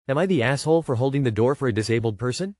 Am I the asshole for holding the door for a disabled person?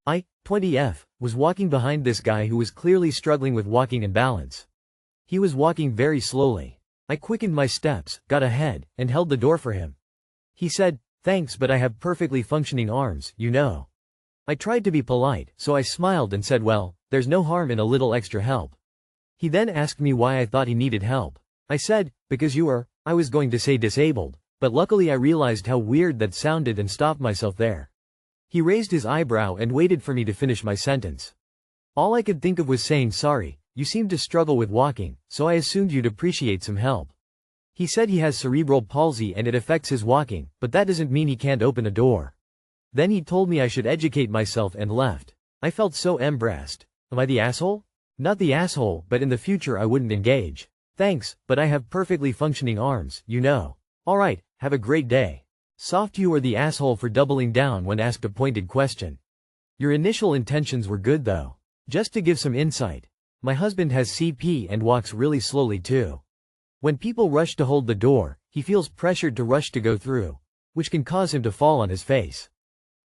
I, 20F, was walking behind this guy who was clearly struggling with walking and balance. He was walking very slowly. I quickened my steps, got ahead, and held the door for him. He said, "Thanks, but I have perfectly functioning arms, you know." I tried to be polite, so I smiled and said, "Well, there's no harm in a little extra help." He then asked me why I thought he needed help. I said, "Because you are," I was going to say disabled, but luckily I realized how weird that sounded and stopped myself there. He raised his eyebrow and waited for me to finish my sentence. All I could think of was saying, "Sorry, you seem to struggle with walking, so I assumed you'd appreciate some help." He said he has cerebral palsy and it affects his walking, but that doesn't mean he can't open a door. Then he told me I should educate myself and left. I felt so embarrassed. Am I the asshole? Not the asshole, but in the future I wouldn't engage. Thanks, but I have perfectly functioning arms, you know. Alright, have a great day. Soft, you are the asshole for doubling down when asked a pointed question. Your initial intentions were good though. Just to give some insight. My husband has CP and walks really slowly too. When people rush to hold the door, he feels pressured to rush to go through, which can cause him to fall on his face.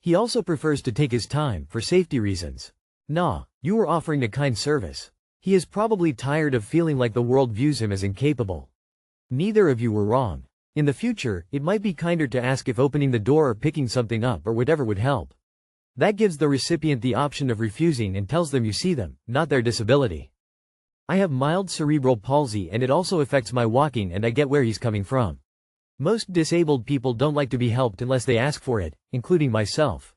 He also prefers to take his time for safety reasons. Nah, you were offering a kind service. He is probably tired of feeling like the world views him as incapable. Neither of you were wrong. In the future, it might be kinder to ask if opening the door or picking something up or whatever would help. That gives the recipient the option of refusing and tells them you see them, not their disability. I have mild cerebral palsy and it also affects my walking, and I get where he's coming from. Most disabled people don't like to be helped unless they ask for it, including myself.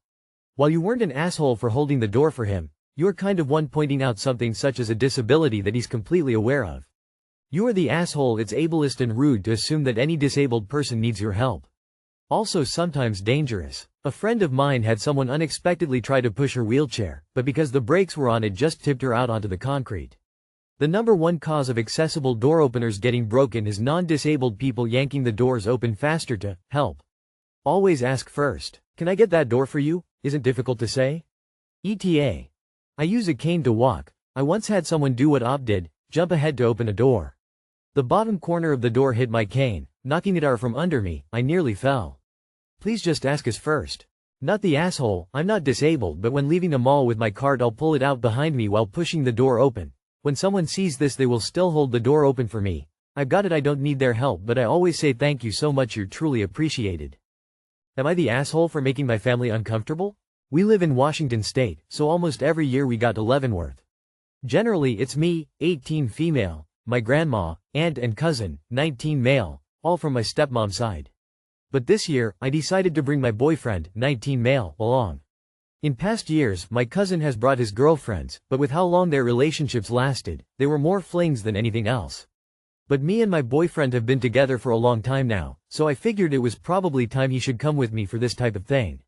While you weren't an asshole for holding the door for him, you're kind of one pointing out something such as a disability that he's completely aware of. You are the asshole. It's ableist and rude to assume that any disabled person needs your help. Also sometimes dangerous. A friend of mine had someone unexpectedly try to push her wheelchair, but because the brakes were on it just tipped her out onto the concrete. The number one cause of accessible door openers getting broken is non-disabled people yanking the doors open faster to help. Always ask first. Can I get that door for you? Isn't difficult to say. ETA. I use a cane to walk. I once had someone do what Op did, jump ahead to open a door. The bottom corner of the door hit my cane, knocking it out from under me. I nearly fell. Please just ask us first. Not the asshole. I'm not disabled, but when leaving a mall with my cart I'll pull it out behind me while pushing the door open. When someone sees this they will still hold the door open for me. I've got it, I don't need their help, but I always say thank you so much, you're truly appreciated. Am I the asshole for making my family uncomfortable? We live in Washington state, so almost every year we got to Leavenworth. Generally it's me, 18 female, my grandma, aunt and cousin, 19 male, all from my stepmom's side. But this year, I decided to bring my boyfriend, 19 male, along. In past years, my cousin has brought his girlfriends, but with how long their relationships lasted, they were more flings than anything else. But me and my boyfriend have been together for a long time now, so I figured it was probably time he should come with me for this type of thing.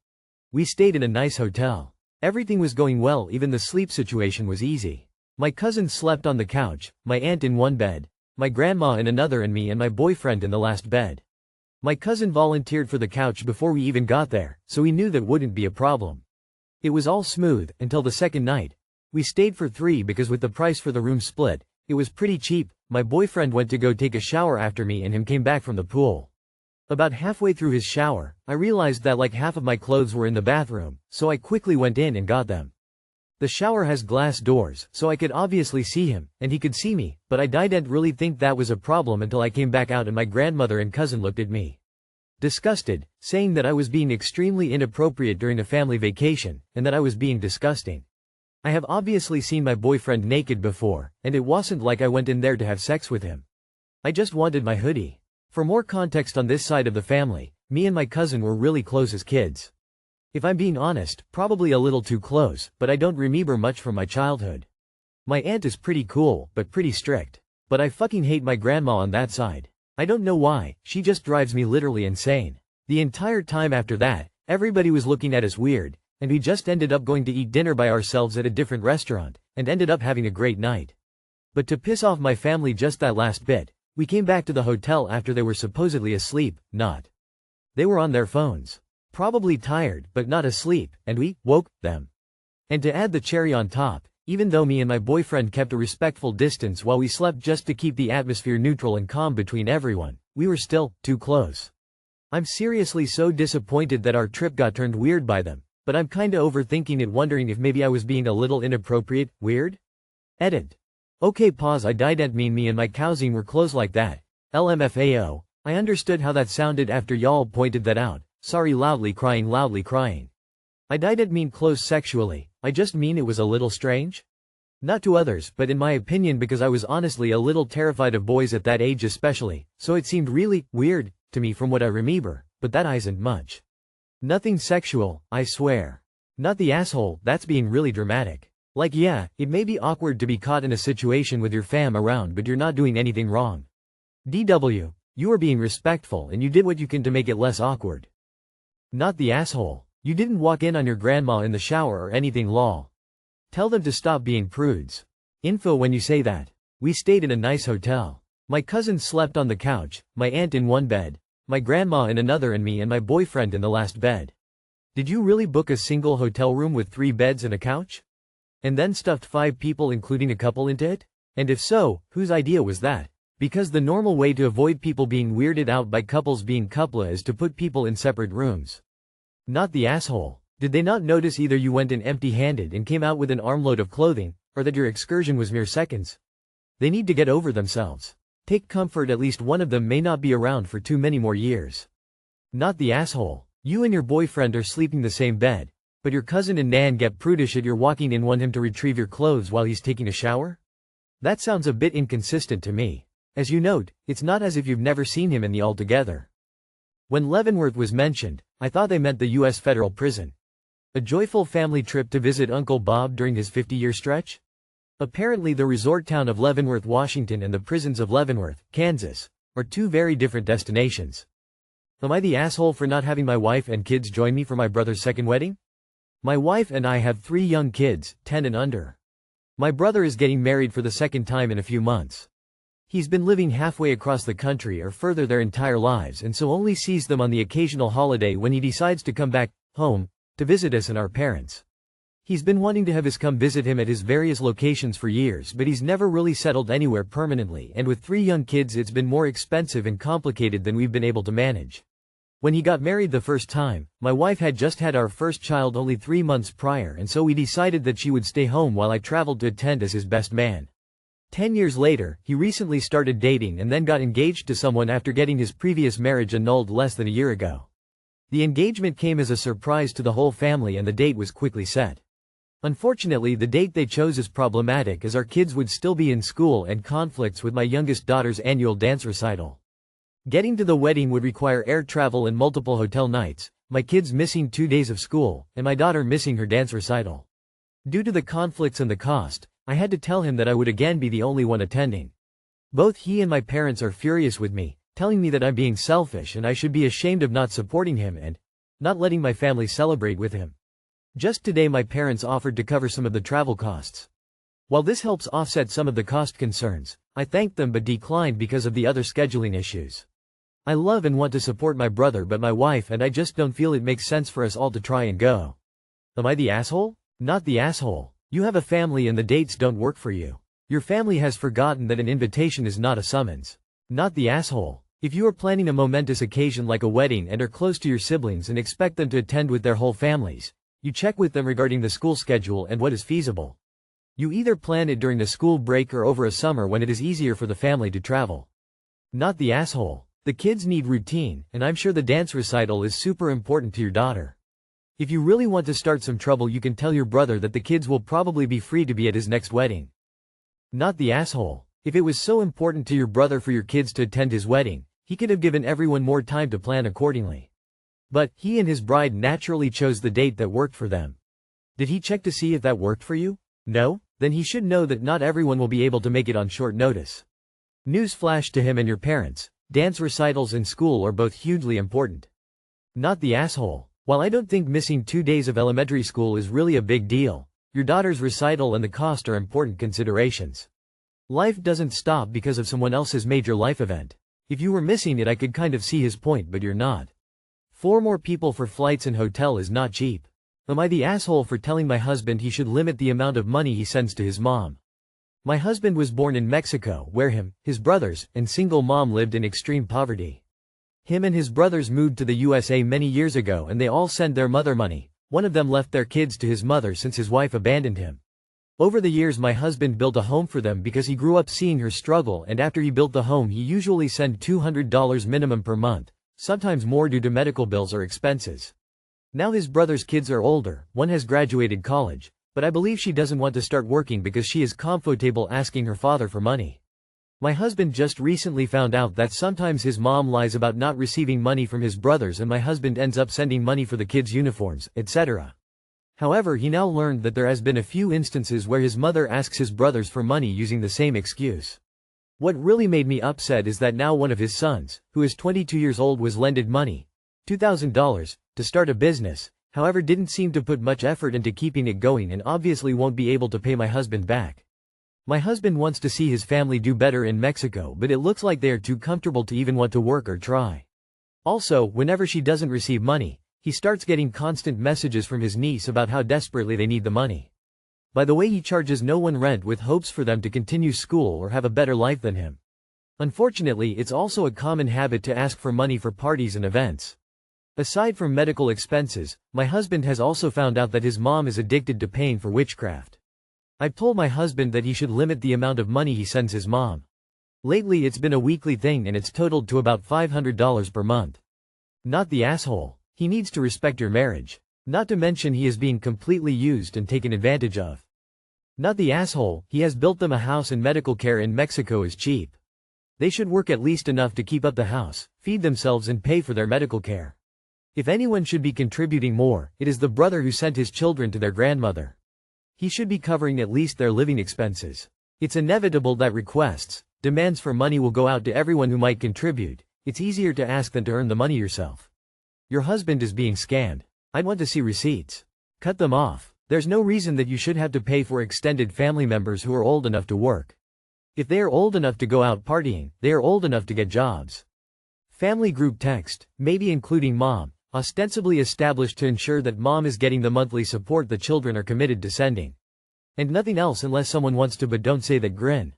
We stayed in a nice hotel. Everything was going well, even the sleep situation was easy. My cousin slept on the couch, my aunt in one bed, my grandma in another, and me and my boyfriend in the last bed. My cousin volunteered for the couch before we even got there, so we knew that wouldn't be a problem. It was all smooth, until the second night. We stayed for 3 because with the price for the room split, it was pretty cheap. My boyfriend went to go take a shower after me and him came back from the pool. About halfway through his shower, I realized that like half of my clothes were in the bathroom, so I quickly went in and got them. The shower has glass doors, so I could obviously see him, and he could see me, but I didn't really think that was a problem until I came back out and my grandmother and cousin looked at me disgusted, saying that I was being extremely inappropriate during a family vacation, and that I was being disgusting. I have obviously seen my boyfriend naked before, and it wasn't like I went in there to have sex with him. I just wanted my hoodie. For more context on this side of the family, me and my cousin were really close as kids. If I'm being honest, probably a little too close, but I don't remember much from my childhood. My aunt is pretty cool, but pretty strict. But I fucking hate my grandma on that side. I don't know why, she just drives me literally insane. The entire time after that, everybody was looking at us weird, and we just ended up going to eat dinner by ourselves at a different restaurant, and ended up having a great night. But to piss off my family just that last bit, we came back to the hotel after they were supposedly asleep, not. They were on their phones. Probably tired, but not asleep, and we woke them. And to add the cherry on top, even though me and my boyfriend kept a respectful distance while we slept just to keep the atmosphere neutral and calm between everyone, we were still too close. I'm seriously so disappointed that our trip got turned weird by them, but I'm kinda overthinking it, wondering if maybe I was being a little inappropriate, weird? Edit. Okay, pause. I didn't mean me and my cousin were close like that. LMFAO. I understood how that sounded after y'all pointed that out. Sorry, loudly crying, loudly crying. I didn't mean close sexually, I just mean it was a little strange. Not to others, but in my opinion, because I was honestly a little terrified of boys at that age especially, so it seemed really weird to me from what I remember, but that isn't much. Nothing sexual, I swear. Not the asshole, that's being really dramatic. Like yeah, it may be awkward to be caught in a situation with your fam around, but you're not doing anything wrong. DW, you are being respectful and you did what you can to make it less awkward. Not the asshole. You didn't walk in on your grandma in the shower or anything, lol. Tell them to stop being prudes. Info when you say that. We stayed in a nice hotel. My cousin slept on the couch, my aunt in one bed, my grandma in another, and me and my boyfriend in the last bed. Did you really book a single hotel room with 3 beds and a couch? And then stuffed 5 people including a couple into it? And if so, whose idea was that? Because the normal way to avoid people being weirded out by couples being coupla is to put people in separate rooms. Not the asshole. Did they not notice either you went in empty-handed and came out with an armload of clothing, or that your excursion was mere seconds? They need to get over themselves. Take comfort, at least one of them may not be around for too many more years. Not the asshole. You and your boyfriend are sleeping the same bed, but your cousin and Nan get prudish at your walking in, want him to retrieve your clothes while he's taking a shower? That sounds a bit inconsistent to me. As you note, it's not as if you've never seen him in the altogether. When Leavenworth was mentioned, I thought they meant the U.S. federal prison. A joyful family trip to visit Uncle Bob during his 50-year stretch? Apparently the resort town of Leavenworth, Washington and the prisons of Leavenworth, Kansas, are 2 very different destinations. Am I the asshole for not having my wife and kids join me for my brother's second wedding? My wife and I have 3 young kids, 10 and under. My brother is getting married for the second time in a few months. He's been living halfway across the country or further their entire lives, and so only sees them on the occasional holiday when he decides to come back home to visit us and our parents. He's been wanting to have us come visit him at his various locations for years, but he's never really settled anywhere permanently, and with 3 young kids it's been more expensive and complicated than we've been able to manage. When he got married the first time, my wife had just had our first child only 3 months prior, and so we decided that she would stay home while I traveled to attend as his best man. 10 years later, he recently started dating and then got engaged to someone after getting his previous marriage annulled less than a year ago. The engagement came as a surprise to the whole family and the date was quickly set. Unfortunately, the date they chose is problematic as our kids would still be in school and conflicts with my youngest daughter's annual dance recital. Getting to the wedding would require air travel and multiple hotel nights, my kids missing 2 days of school, and my daughter missing her dance recital. Due to the conflicts and the cost, I had to tell him that I would again be the only one attending. Both he and my parents are furious with me, telling me that I'm being selfish and I should be ashamed of not supporting him and not letting my family celebrate with him. Just today my parents offered to cover some of the travel costs. While this helps offset some of the cost concerns, I thanked them but declined because of the other scheduling issues. I love and want to support my brother, but my wife and I just don't feel it makes sense for us all to try and go. Am I the asshole? Not the asshole. You have a family and the dates don't work for you. Your family has forgotten that an invitation is not a summons. Not the asshole. If you are planning a momentous occasion like a wedding and are close to your siblings and expect them to attend with their whole families, you check with them regarding the school schedule and what is feasible. You either plan it during the school break or over a summer when it is easier for the family to travel. Not the asshole. The kids need routine, and I'm sure the dance recital is super important to your daughter. If you really want to start some trouble, you can tell your brother that the kids will probably be free to be at his next wedding. Not the asshole. If it was so important to your brother for your kids to attend his wedding, he could have given everyone more time to plan accordingly. But he and his bride naturally chose the date that worked for them. Did he check to see if that worked for you? No? Then he should know that not everyone will be able to make it on short notice. Newsflash to him and your parents, dance recitals and school are both hugely important. Not the asshole. While I don't think missing 2 days of elementary school is really a big deal, your daughter's recital and the cost are important considerations. Life doesn't stop because of someone else's major life event. If you were missing it, I could kind of see his point, but you're not. 4 more people for flights and hotel is not cheap. Am I the asshole for telling my husband he should limit the amount of money he sends to his mom? My husband was born in Mexico, where him, his brothers, and single mom lived in extreme poverty. Him and his brothers moved to the USA many years ago and they all send their mother money. One of them left their kids to his mother since his wife abandoned him. Over the years my husband built a home for them because he grew up seeing her struggle, and after he built the home he usually sent $200 minimum per month, sometimes more due to medical bills or expenses. Now his brother's kids are older, one has graduated college, but I believe she doesn't want to start working because she is comfortable asking her father for money. My husband just recently found out that sometimes his mom lies about not receiving money from his brothers and my husband ends up sending money for the kids' uniforms, etc. However, he now learned that there has been a few instances where his mother asks his brothers for money using the same excuse. What really made me upset is that now one of his sons, who is 22 years old, was lended money, $2,000, to start a business, however didn't seem to put much effort into keeping it going and obviously won't be able to pay my husband back. My husband wants to see his family do better in Mexico, but it looks like they are too comfortable to even want to work or try. Also, whenever she doesn't receive money, he starts getting constant messages from his niece about how desperately they need the money. By the way, he charges no one rent with hopes for them to continue school or have a better life than him. Unfortunately, it's also a common habit to ask for money for parties and events. Aside from medical expenses, my husband has also found out that his mom is addicted to paying for witchcraft. I've told my husband that he should limit the amount of money he sends his mom. Lately it's been a weekly thing and it's totaled to about $500 per month. Not the asshole. He needs to respect your marriage. Not to mention he is being completely used and taken advantage of. Not the asshole, he has built them a house and medical care in Mexico is cheap. They should work at least enough to keep up the house, feed themselves and pay for their medical care. If anyone should be contributing more, it is the brother who sent his children to their grandmother. He should be covering at least their living expenses. It's inevitable that demands for money will go out to everyone who might contribute. It's easier to ask than to earn the money yourself. Your husband is being scammed. I'd want to see receipts. Cut them off. There's no reason that you should have to pay for extended family members who are old enough to work. If they are old enough to go out partying, they are old enough to get jobs. Family group text, maybe including mom, ostensibly established to ensure that mom is getting the monthly support the children are committed to sending. And nothing else unless someone wants to, but don't say that. Grin.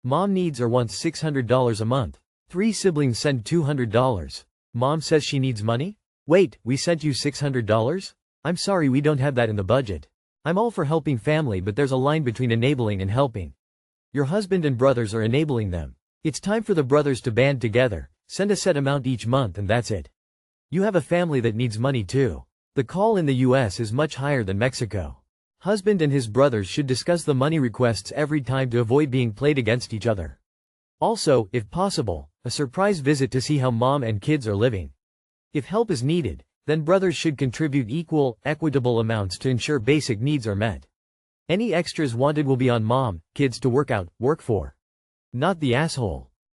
Mom needs or wants $600 a month. 3 siblings send $200. Mom says she needs money? Wait, we sent you $600? I'm sorry, we don't have that in the budget. I'm all for helping family, but there's a line between enabling and helping. Your husband and brothers are enabling them. It's time for the brothers to band together, send a set amount each month and that's it. You have a family that needs money too. The call in the US is much higher than Mexico. Husband and his brothers should discuss the money requests every time to avoid being played against each other. Also, if possible, a surprise visit to see how mom and kids are living. If help is needed, then brothers should contribute equitable amounts to ensure basic needs are met. Any extras wanted will be on mom, kids to work for. Not the asshole.